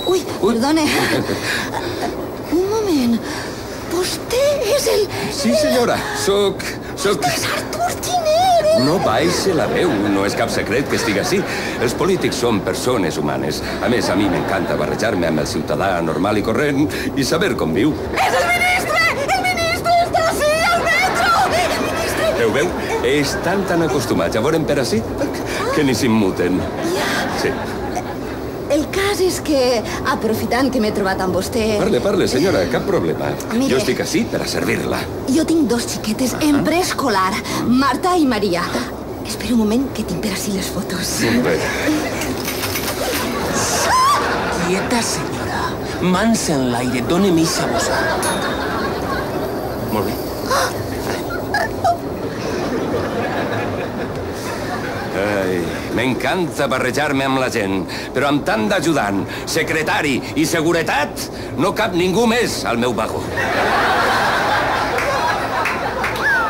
Ui, perdone. Un moment. Vostè és el... Sí, senyora, soc... Vostè és Artur Giner! No baixe la veu, no és cap secret que estigui així. Els polítics són persones humanes. A més, a mi m'encanta barrejar-me amb el ciutadà normal i corrent i saber com viu. És el ministre! El ministre està ací, al metro! El ministre... Veu? Estan tan acostumats a veure'm per ací que ni s'immuten. Ja. Sí. El cas és que, aprofitant que m'he trobat amb vostè... Parle, senyora, cap problema. Mire. Jo estic ací per a servir-la. Jo tinc dos xiquetes en preescolar, Marta i Maria. Espera un moment, que tinc per ací les fotos. Bé. Quieta, senyora. Mans en l'aire, dóna'm eixa bossa. Molt bé. Ai, m'encanta barrejar-me amb la gent, però amb tant d'ajudant, secretari i seguretat, no cap ningú més al meu vagó.